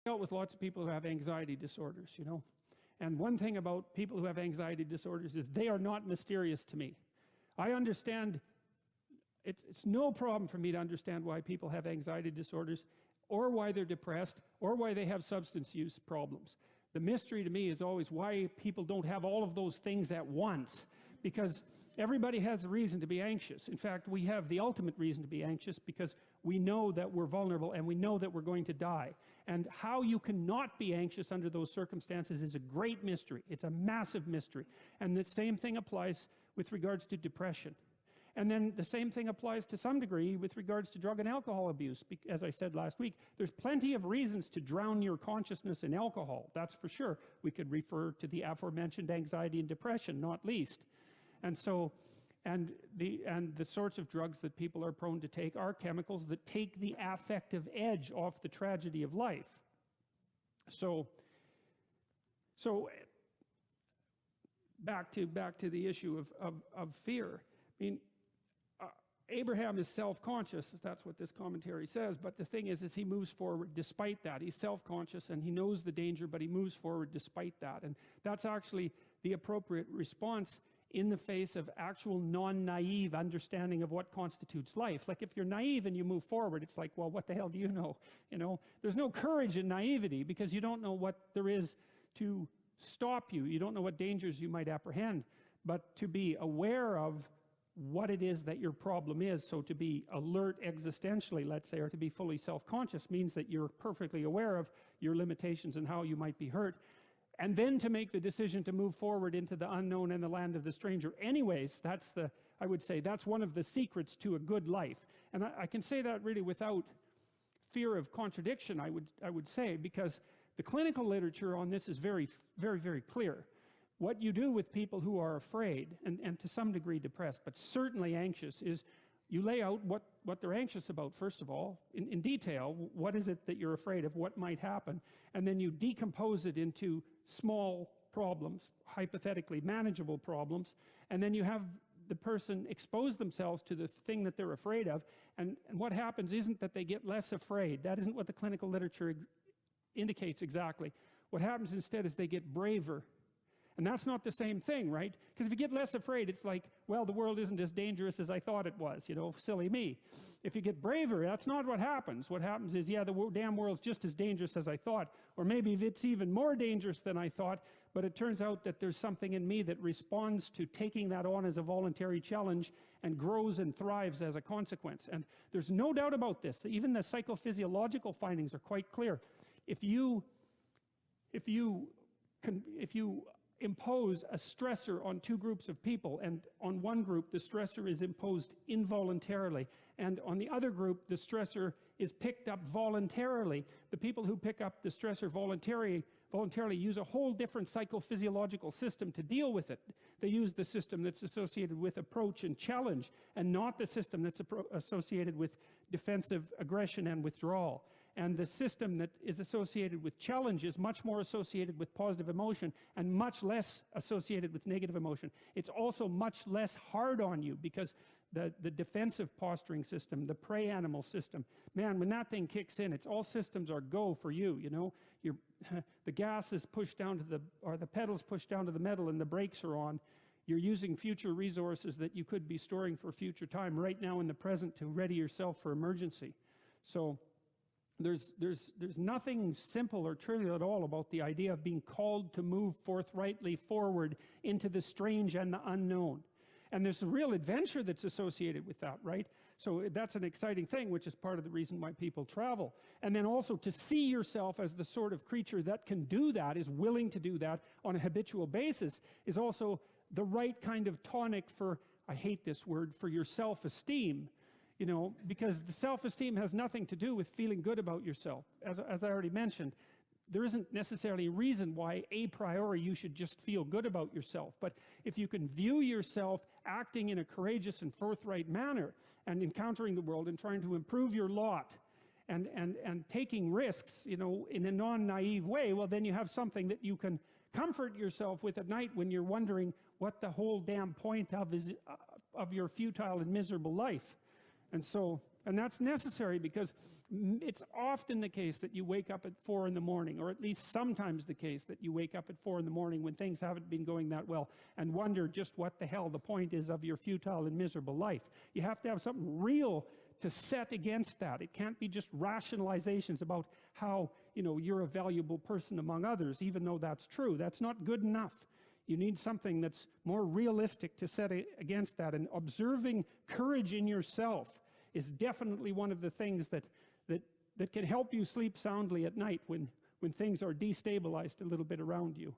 dealt with lots of people who have anxiety disorders, you know. And one thing about people who have anxiety disorders is they are not mysterious to me. I understand, it's no problem for me to understand why people have anxiety disorders, or why they're depressed, or why they have substance use problems. The mystery to me is always why people don't have all of those things at once. Because everybody has a reason to be anxious. In fact, we have the ultimate reason to be anxious because we know that we're vulnerable and we know that we're going to die. And how you cannot be anxious under those circumstances is a great mystery. It's a massive mystery. And the same thing applies with regards to depression. And then the same thing applies to some degree with regards to drug and alcohol abuse. As I said last week, there's plenty of reasons to drown your consciousness in alcohol. That's for sure. We could refer to the aforementioned anxiety and depression, not least. And so, and the sorts of drugs that people are prone to take are chemicals that take the affective edge off the tragedy of life. So back to the issue of fear. I mean, Abraham is self-conscious, that's what this commentary says, but the thing is he moves forward despite that. He's self-conscious and he knows the danger, but he moves forward despite that. And that's actually the appropriate response in the face of actual non-naive understanding of what constitutes life. Like if you're naive and you move forward, it's like, well, what the hell do you know? You know, there's no courage in naivety because you don't know what there is to stop you. You don't know what dangers you might apprehend. But to be aware of what it is that your problem is, so to be alert existentially, let's say, or to be fully self-conscious means that you're perfectly aware of your limitations and how you might be hurt. And then to make the decision to move forward into the unknown and the land of the stranger. Anyways, I would say that's one of the secrets to a good life. And I can say that really without fear of contradiction, I would say, because the clinical literature on this is very, very, very clear. What you do with people who are afraid, and to some degree depressed, but certainly anxious, is you lay out what they're anxious about, first of all, in detail. What is it that you're afraid of? What might happen? And then you decompose it into small problems, hypothetically manageable problems. And then you have the person expose themselves to the thing that they're afraid of. And what happens isn't that they get less afraid. That isn't what the clinical literature indicates exactly. What happens instead is they get braver. And that's not the same thing, right? Because if you get less afraid, it's like, well, the world isn't as dangerous as I thought it was, you know, silly me. If you get braver, that's not what happens. What happens is, yeah, the damn world's just as dangerous as I thought, or maybe it's even more dangerous than I thought, but it turns out that there's something in me that responds to taking that on as a voluntary challenge and grows and thrives as a consequence. And there's no doubt about this. Even the psychophysiological findings are quite clear. If you impose a stressor on two groups of people, and on one group the stressor is imposed involuntarily, and on the other group the stressor is picked up voluntarily, the people who pick up the stressor voluntarily use a whole different psychophysiological system to deal with it. They use the system that's associated with approach and challenge, and not the system that's associated with defensive aggression and withdrawal. And the system that is associated with challenge is much more associated with positive emotion and much less associated with negative emotion. It's also much less hard on you because the defensive posturing system, the prey animal system, man, when that thing kicks in, it's all systems are go for you, you know. The gas is pushed down to or the pedals pushed down to the metal and the brakes are on. You're using future resources that you could be storing for future time right now in the present to ready yourself for emergency. So there's nothing simple or trivial at all about the idea of being called to move forthrightly forward into the strange and the unknown. And there's a real adventure that's associated with that, right? So that's an exciting thing, which is part of the reason why people travel. And then also to see yourself as the sort of creature that can do that, is willing to do that on a habitual basis, is also the right kind of tonic for, I hate this word, for your self-esteem. You know, because the self-esteem has nothing to do with feeling good about yourself. As I already mentioned, there isn't necessarily a reason why a priori you should just feel good about yourself. But if you can view yourself acting in a courageous and forthright manner and encountering the world and trying to improve your lot and taking risks, you know, in a non-naive way, well, then you have something that you can comfort yourself with at night when you're wondering what the whole damn point of your futile and miserable life. And so And that's necessary because it's often the case that you wake up at 4 in the morning, or at least sometimes the case that you wake up at 4 in the morning when things haven't been going that well, and wonder just what the hell the point is of your futile and miserable life. You have to have something real to set against that. It can't be just rationalizations about how, you're a valuable person among others, even though that's true. That's not good enough. You need something that's more realistic to set against that. And observing courage in yourself is definitely one of the things that can help you sleep soundly at night when things are destabilized a little bit around you.